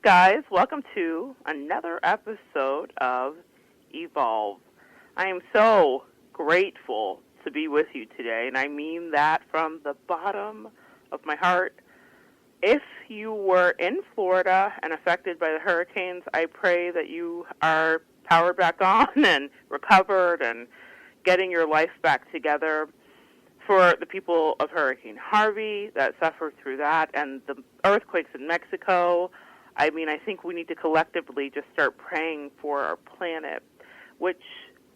guys. Welcome to another episode of Evolve. I am so grateful to be with you today, and I mean that from the bottom of my heart. If you were in Florida and affected by the hurricanes, I pray that you are powered back on and recovered and getting your life back together. For the people of Hurricane Harvey that suffered through that and the earthquakes in Mexico, I think we need to collectively just start praying for our planet, which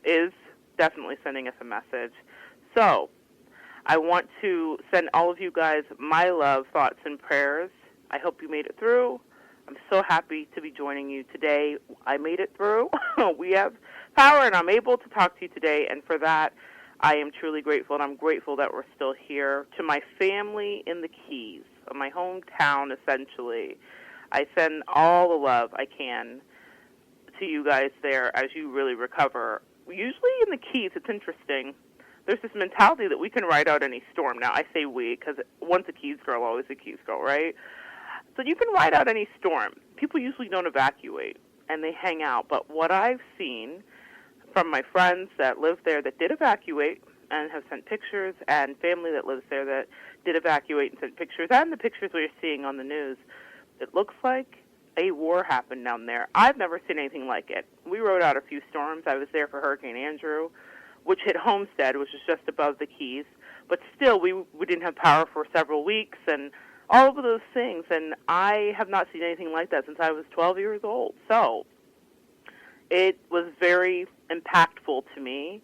is definitely sending us a message. So I want to send all of you guys my love, thoughts, and prayers. I hope you made it through. I'm so happy to be joining you today. I made it through. We have power, and I'm able to talk to you today, and for that, I am truly grateful, and I'm grateful that we're still here. To my family in the Keys, my hometown, essentially, I send all the love I can to you guys there as you really recover. Usually in the Keys, it's interesting. There's this mentality that we can ride out any storm. Now, I say we because once a Keys girl, always a Keys girl, right? So you can ride out any storm. People usually don't evacuate, and they hang out. But what I've seen from my friends that live there that did evacuate and have sent pictures, and family that lives there that did evacuate and sent pictures, and the pictures we're seeing on the news, it looks like a war happened down there. I've never seen anything like it. We rode out a few storms. I was there for Hurricane Andrew, which hit Homestead, which is just above the Keys. But still, we didn't have power for several weeks and all of those things. And I have not seen anything like that since I was 12 years old. So it was very impactful to me.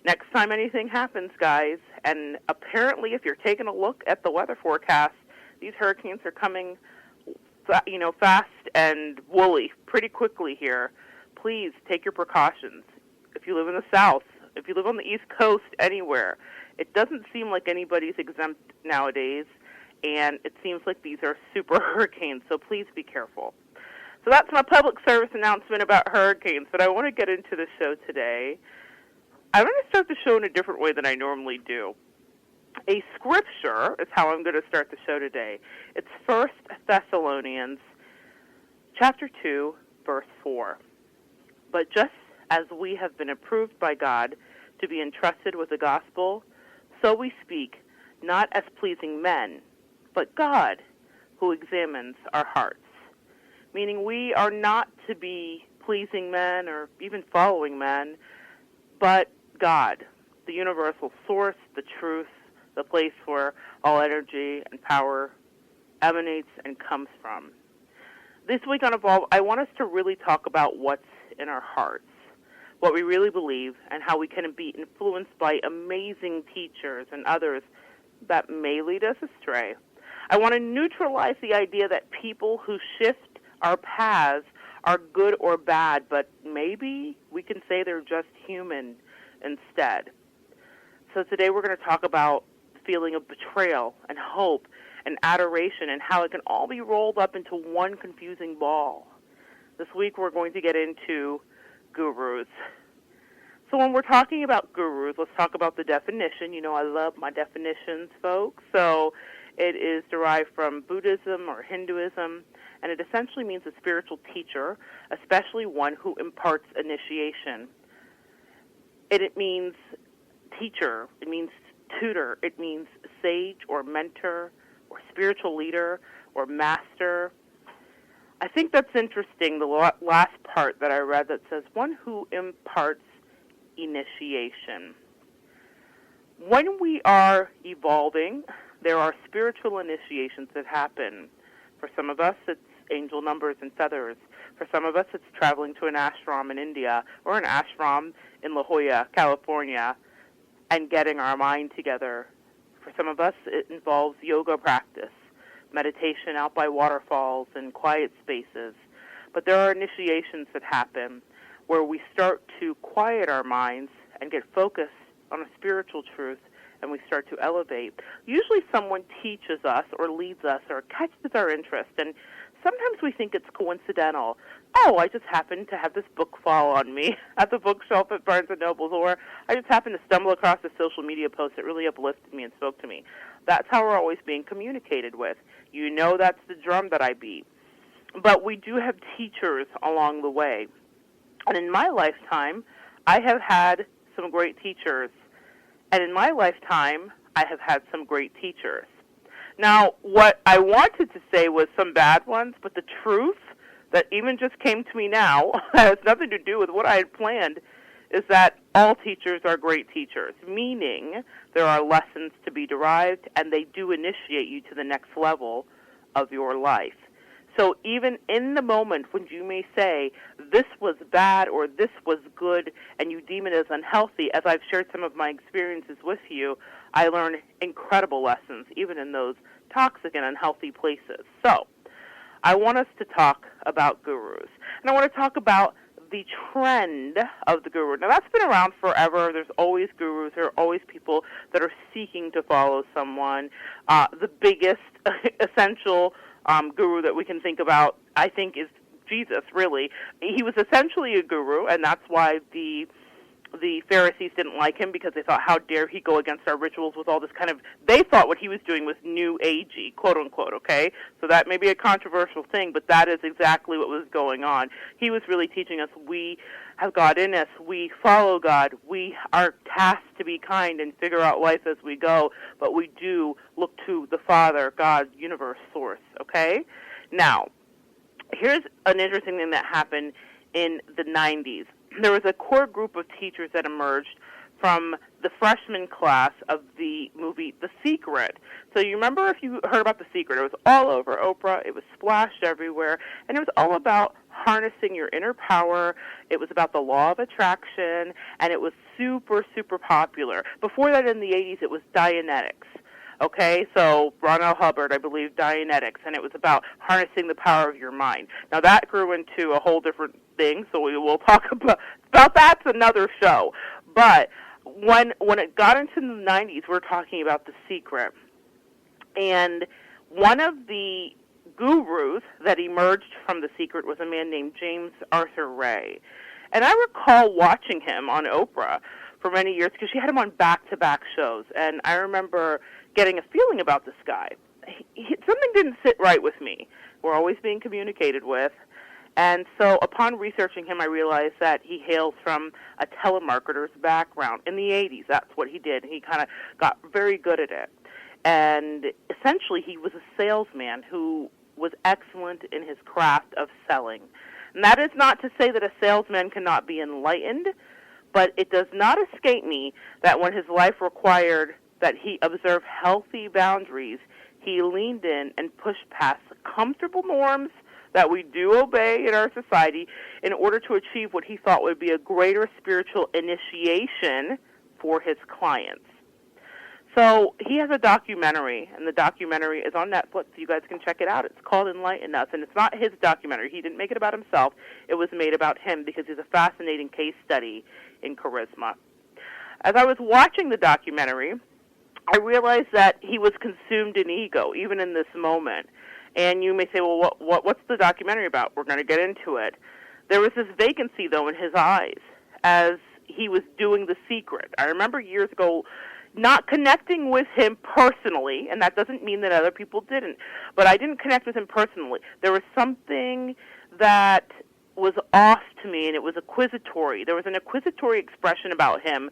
Next time anything happens, guys, and apparently if you're taking a look at the weather forecast, these hurricanes are coming, fast and woolly pretty quickly here. Please take your precautions. If you live in the South, if you live on the East Coast, anywhere, it doesn't seem like anybody's exempt nowadays, and it seems like these are super hurricanes, so please be careful. So that's my public service announcement about hurricanes, but I want to get into the show today. I'm going to start the show in a different way than I normally do. A scripture is how I'm going to start the show today. It's 1 Thessalonians chapter 2, verse 4. But just as we have been approved by God to be entrusted with the gospel, so we speak, not as pleasing men, but God, who examines our hearts. Meaning we are not to be pleasing men or even following men, but God, the universal source, the truth, the place where all energy and power emanates and comes from. This week on Evolve, I want us to really talk about what's in our hearts, what we really believe, and how we can be influenced by amazing teachers and others that may lead us astray. I want to neutralize the idea that people who shift our paths are good or bad, but maybe we can say they're just human instead. So today we're going to talk about the feeling of betrayal and hope and adoration and how it can all be rolled up into one confusing ball. This week we're going to get into gurus. So when we're talking about gurus, let's talk about the definition. You know I love my definitions, folks. So it is derived from Buddhism or Hinduism, and it essentially means a spiritual teacher, especially one who imparts initiation. It means teacher, it means tutor, it means sage or mentor or spiritual leader or master. I think that's interesting, the last part that I read that says one who imparts initiation. When we are evolving, there are spiritual initiations that happen. For some of us, it's angel numbers and feathers. For some of us, it's traveling to an ashram in India or an ashram in La Jolla, California, and getting our mind together. For some of us, it involves yoga practice, meditation out by waterfalls and quiet spaces. But there are initiations that happen where we start to quiet our minds and get focused on a spiritual truth, and we start to elevate. Usually someone teaches us or leads us or catches our interest, and sometimes we think it's coincidental. Oh, I just happened to have this book fall on me at the bookshelf at Barnes & Noble's, or I just happened to stumble across a social media post that really uplifted me and spoke to me. That's how we're always being communicated with. You know that's the drum that I beat. but we do have teachers along the way. And in my lifetime, I have had some great teachers. And in my lifetime, I have had some great teachers. Now, what I wanted to say was some bad ones, but the truth that even just came to me now has nothing to do with what I had planned, is that all teachers are great teachers, meaning there are lessons to be derived, and they do initiate you to the next level of your life. So even in the moment when you may say, this was bad or this was good, and you deem it as unhealthy, as I've shared some of my experiences with you, I learned incredible lessons, even in those toxic and unhealthy places. So I want us to talk about gurus. And I want to talk about the trend of the guru. Now, that's been around forever. There's always gurus. There are always people that are seeking to follow someone. The biggest essential guru that we can think about, I think, is Jesus, really. He was essentially a guru, and that's why the Pharisees didn't like him, because they thought, how dare he go against our rituals with all this kind of, they thought what he was doing was new agey, quote unquote, okay? So that may be a controversial thing, but that is exactly what was going on. He was really teaching us we have God in us, we follow God, we are tasked to be kind and figure out life as we go, but we do look to the Father, God, universe, source, okay? Now, here's an interesting thing that happened in the 90s. There was a core group of teachers that emerged from the freshman class of the movie The Secret. So you remember, if you heard about The Secret, it was all over Oprah, it was splashed everywhere, and it was all about harnessing your inner power. It was about the law of attraction, and it was super, super popular. Before that, in the 80s, it was Dianetics. Okay, so Ron L. Hubbard, I believe, Dianetics, and it was about harnessing the power of your mind. Now, that grew into a whole different thing, so we will talk about that's another show. But when it got into the 90s, we're talking about The Secret. And one of the gurus that emerged from The Secret was a man named James Arthur Ray. And I recall watching him on Oprah for many years, because she had him on back-to-back shows. And I remember getting a feeling about this guy. Something didn't sit right with me. We're always being communicated with. And so upon researching him, I realized that he hails from a telemarketer's background. In the 80s, that's what he did. He kind of got very good at it. And essentially, he was a salesman who was excellent in his craft of selling. And that is not to say that a salesman cannot be enlightened, but it does not escape me that when his life required that he observe healthy boundaries, he leaned in and pushed past the comfortable norms that we do obey in our society in order to achieve what he thought would be a greater spiritual initiation for his clients. So he has a documentary, and the documentary is on Netflix. You guys can check it out. It's called Enlighten Us, and it's not his documentary. He didn't make it about himself. It was made about him because he's a fascinating case study in charisma. As I was watching the documentary, I realized that he was consumed in ego, even in this moment. And you may say, well, what's the documentary about? We're going to get into it. There was this vacancy, though, in his eyes as he was doing The Secret. I remember years ago not connecting with him personally, and that doesn't mean that other people didn't, but I didn't connect with him personally. There was something that was off to me, and it was acquisitory. There was an acquisitory expression about him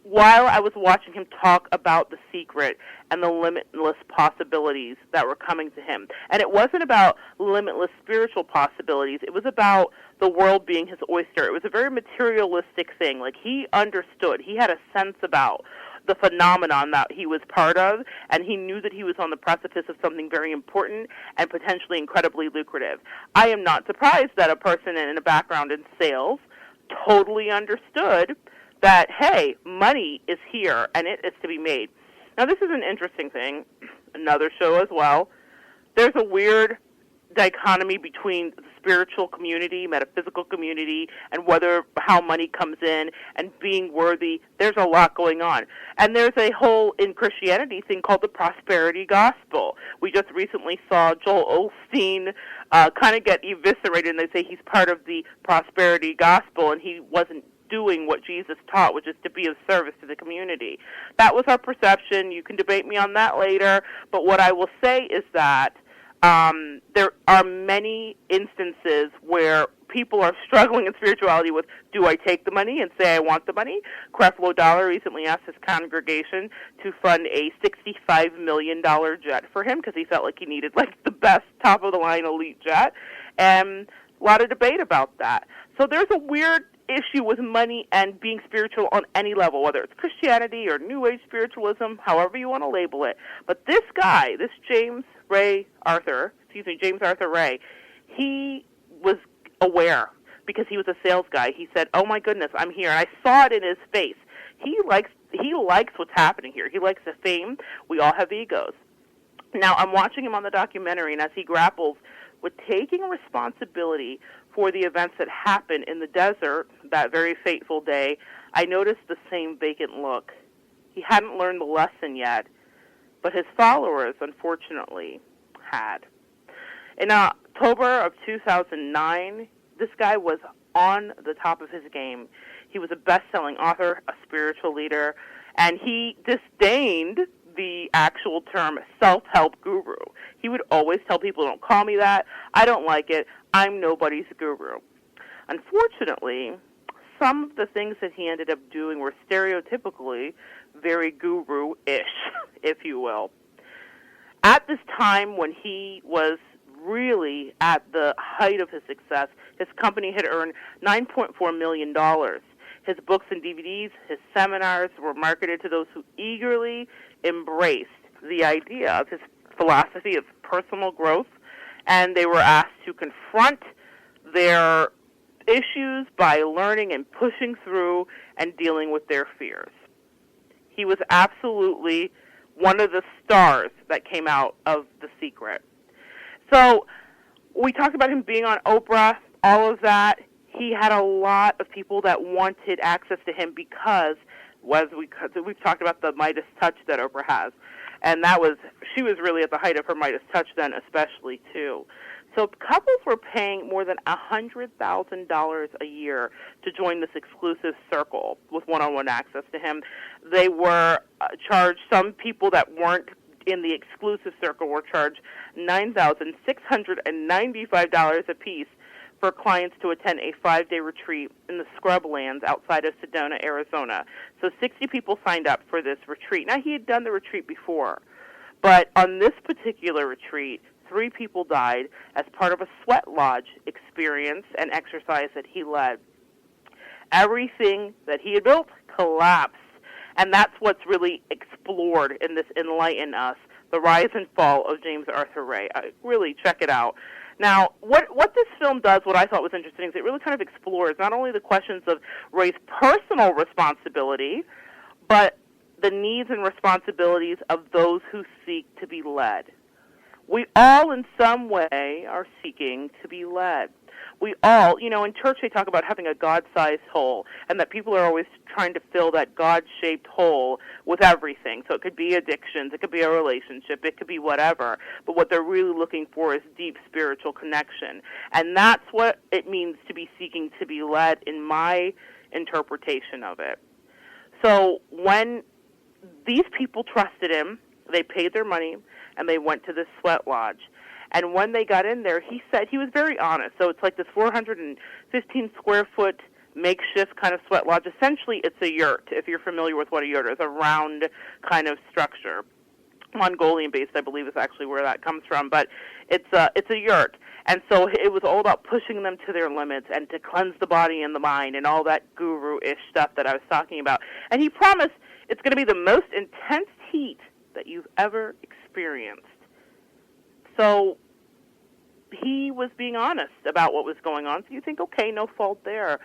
while I was watching him talk about The Secret and the limitless possibilities that were coming to him. And it wasn't about limitless spiritual possibilities. It was about the world being his oyster. It was a very materialistic thing. Like, he understood. He had a sense about the phenomenon that he was part of, and he knew that he was on the precipice of something very important and potentially incredibly lucrative. I am not surprised that a person in a background in sales totally understood that, hey, money is here, and it is to be made. Now, this is an interesting thing, another show as well. There's a weird dichotomy between the spiritual community, metaphysical community, and how money comes in and being worthy. There's a lot going on. And there's a whole, in Christianity, thing called the prosperity gospel. We just recently saw Joel Osteen kind of get eviscerated, and they say he's part of the prosperity gospel, and he wasn't doing what Jesus taught, which is to be of service to the community. That was our perception. You can debate me on that later, but what I will say is that There are many instances where people are struggling in spirituality with, do I take the money and say I want the money? Creflo Dollar recently asked his congregation to fund a $65 million jet for him because he felt like he needed like the best top-of-the-line elite jet. And a lot of debate about that. So there's a weird issue with money and being spiritual on any level, whether it's Christianity or New Age spiritualism, however you want to label it. But this guy, this James Arthur Ray, he was aware because he was a sales guy. He said, "Oh my goodness, I'm here," and I saw it in his face. He likes what's happening here. He likes the fame. We all have egos. Now I'm watching him on the documentary, and as he grapples with taking responsibility for the events that happened in the desert that very fateful day, I noticed the same vacant look. He hadn't learned the lesson yet, but his followers, unfortunately, had. In October of 2009, this guy was on the top of his game. He was a best-selling author, a spiritual leader, and he disdained the actual term self-help guru. He would always tell people, don't call me that, I don't like it, I'm nobody's guru. Unfortunately, some of the things that he ended up doing were stereotypically very guru-ish, if you will. At this time when he was really at the height of his success, his company had earned $9.4 million. His books and DVDs, his seminars were marketed to those who eagerly embraced the idea of his philosophy of personal growth, and they were asked to confront their issues by learning and pushing through and dealing with their fears. He was absolutely one of the stars that came out of The Secret. So we talked about him being on Oprah, all of that. He had a lot of people that wanted access to him because we've talked about the Midas touch that Oprah has. And she was really at the height of her Midas touch then, especially, too. So couples were paying more than $100,000 a year to join this exclusive circle with one-on-one access to him. They were charged, some people that weren't in the exclusive circle were charged $9,695 apiece for clients to attend a 5-day retreat in the scrublands outside of Sedona, Arizona. So 60 people signed up for this retreat. Now, he had done the retreat before, but on this particular retreat, 3 people died as part of a sweat lodge experience and exercise that he led. Everything that he had built collapsed, and that's what's really explored in this Enlighten Us, the rise and fall of James Arthur Ray. Really check it out. Now, what this film does, what I thought was interesting, is it really kind of explores not only the questions of Ray's personal responsibility, but the needs and responsibilities of those who seek to be led. We all, in some way, are seeking to be led. We all, in church they talk about having a God-sized hole, and that people are always trying to fill that God-shaped hole with everything. So it could be addictions, it could be a relationship, it could be whatever. But what they're really looking for is deep spiritual connection. And that's what it means to be seeking to be led in my interpretation of it. So when these people trusted him, they paid their money, and they went to this sweat lodge. And when they got in there, he said, he was very honest. So it's like this 415 square foot makeshift kind of sweat lodge. Essentially, it's a yurt, if you're familiar with what a yurt is, a round kind of structure. Mongolian-based, I believe, is actually where that comes from. But it's a yurt. And so it was all about pushing them to their limits and to cleanse the body and the mind and all that guru-ish stuff that I was talking about. And he promised it's going to be the most intense heat that you've ever experienced. So he was being honest about what was going on. So you think, okay, no fault there.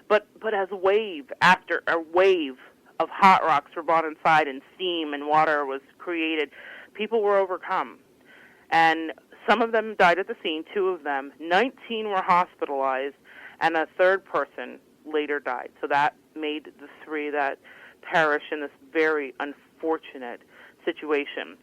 But as wave after a wave of hot rocks were brought inside and steam and water was created, people were overcome. And some of them died at the scene, 2 of them. 19 were hospitalized, and a 3rd person later died. So that made the 3 that perished in this very unfortunate situation.